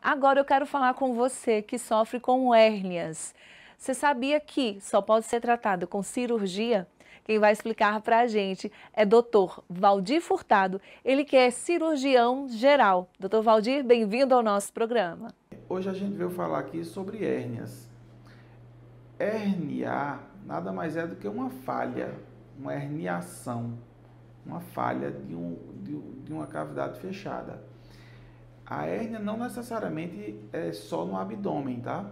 Agora eu quero falar com você que sofre com hérnias. Você sabia que só pode ser tratado com cirurgia? Quem vai explicar para a gente é Dr. Valdir Furtado, ele que é cirurgião geral. Dr. Valdir, bem-vindo ao nosso programa. Hoje a gente veio falar aqui sobre hérnias. Herniar nada mais é do que uma falha, uma herniação, uma falha de uma cavidade fechada. A hérnia não necessariamente é só no abdômen, tá?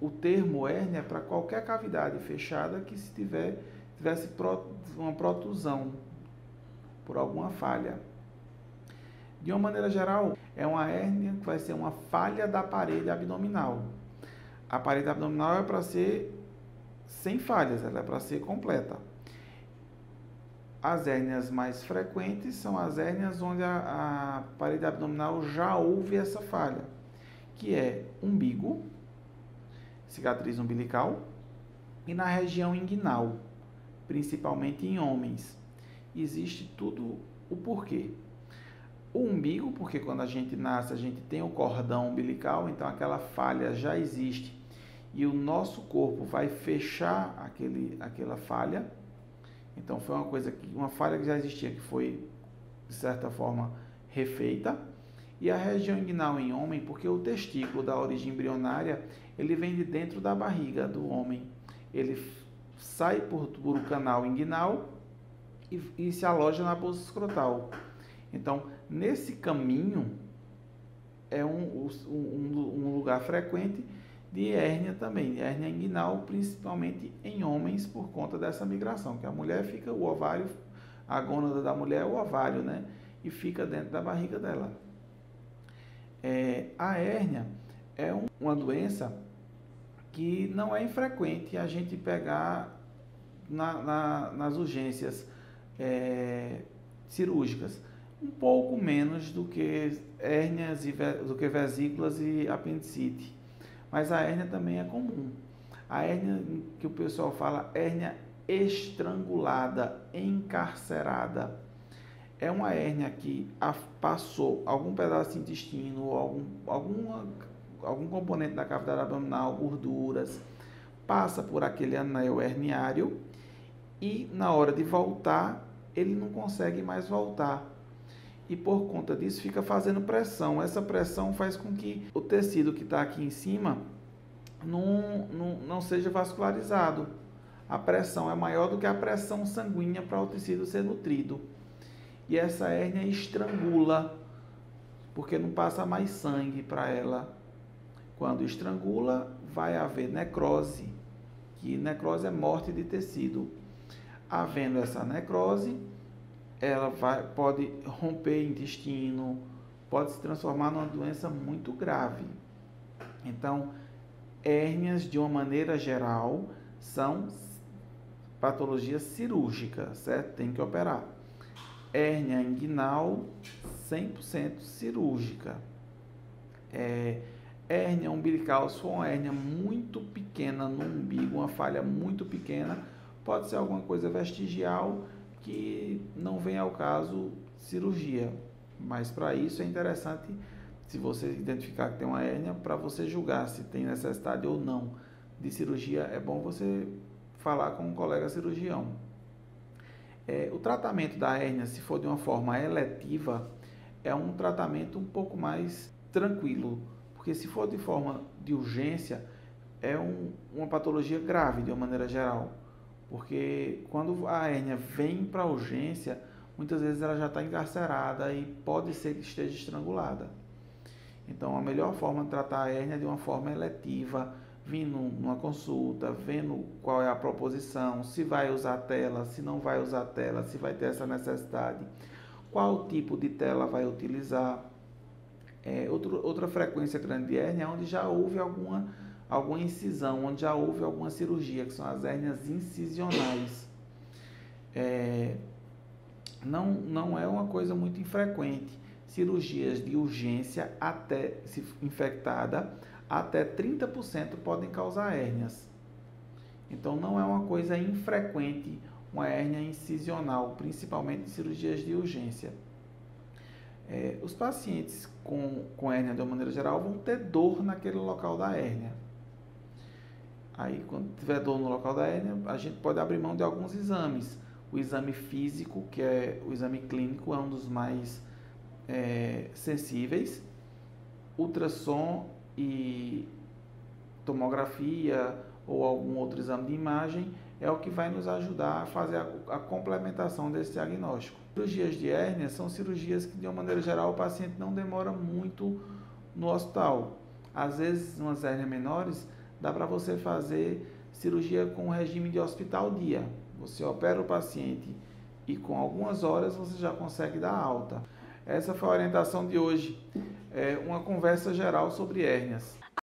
O termo hérnia para qualquer cavidade fechada que tivesse uma protusão por alguma falha. De uma maneira geral, é uma hérnia que vai ser uma falha da parede abdominal. A parede abdominal é para ser sem falhas, ela é para ser completa. As hérnias mais frequentes são as hérnias onde a parede abdominal já houve essa falha, que é umbigo, cicatriz umbilical, e na região inguinal, principalmente em homens. Existe tudo o porquê. O umbigo, porque quando a gente nasce, a gente tem o cordão umbilical, então aquela falha já existe e o nosso corpo vai fechar aquela falha. Então foi uma falha que já existia, que foi, de certa forma, refeita. E a região inguinal em homem, porque o testículo da origem embrionária, ele vem de dentro da barriga do homem. Ele sai por o canal inguinal e se aloja na bolsa escrotal. Então, nesse caminho, é um lugar frequente de hérnia também, hérnia inguinal, principalmente em homens, por conta dessa migração, que a mulher fica, o ovário, a gônada da mulher é o ovário, né? E fica dentro da barriga dela. A hérnia é uma doença que não é infrequente a gente pegar nas urgências cirúrgicas. Um pouco menos do que hérnias, do que vesículas e apendicite. Mas a hérnia também é comum. A hérnia que o pessoal fala, hérnia estrangulada, encarcerada. É uma hérnia que passou algum pedaço de intestino, algum componente da cavidade abdominal, gorduras, passa por aquele anel herniário e na hora de voltar, ele não consegue mais voltar. E por conta disso fica fazendo pressão. Essa pressão faz com que o tecido que está aqui em cima não seja vascularizado. A pressão é maior do que a pressão sanguínea para o tecido ser nutrido. E essa hérnia estrangula, porque não passa mais sangue para ela. Quando estrangula, vai haver necrose, que necrose é morte de tecido. Havendo essa necrose, ela pode romper intestino, pode se transformar numa doença muito grave. Então, hérnias, de uma maneira geral, são patologia cirúrgica, certo? Tem que operar. Hérnia inguinal, 100% cirúrgica. Hérnia umbilical, se for uma hérnia muito pequena no umbigo, uma falha muito pequena, pode ser alguma coisa vestigial, que não vem ao caso cirurgia, mas para isso é interessante, se você identificar que tem uma hérnia, para você julgar se tem necessidade ou não de cirurgia, é bom você falar com um colega cirurgião. O tratamento da hérnia, se for de uma forma eletiva, é um tratamento um pouco mais tranquilo, porque se for de forma de urgência, é uma patologia grave de uma maneira geral. Porque quando a hérnia vem para a urgência, muitas vezes ela já está encarcerada e pode ser que esteja estrangulada. Então, a melhor forma de tratar a hérnia é de uma forma eletiva, vindo numa consulta, vendo qual é a proposição, se vai usar tela, se não vai usar tela, se vai ter essa necessidade, qual tipo de tela vai utilizar. Outra frequência grande de hérnia é onde já houve alguma incisão, onde já houve alguma cirurgia, que são as hérnias incisionais. Não é uma coisa muito infrequente. Cirurgias de urgência, se infectada, até 30% podem causar hérnias. Então não é uma coisa infrequente uma hérnia incisional, principalmente em cirurgias de urgência. Os pacientes com hérnia de uma maneira geral vão ter dor naquele local da hérnia. Aí, quando tiver dor no local da hérnia, a gente pode abrir mão de alguns exames. O exame físico, que é o exame clínico, é um dos mais sensíveis. Ultrassom e tomografia ou algum outro exame de imagem é o que vai nos ajudar a fazer a complementação desse diagnóstico. Cirurgias de hérnia são cirurgias que, de uma maneira geral, o paciente não demora muito no hospital. Às vezes, umas hérnias menores, dá para você fazer cirurgia com regime de hospital-dia. Você opera o paciente e com algumas horas você já consegue dar alta. Essa foi a orientação de hoje, uma conversa geral sobre hérnias.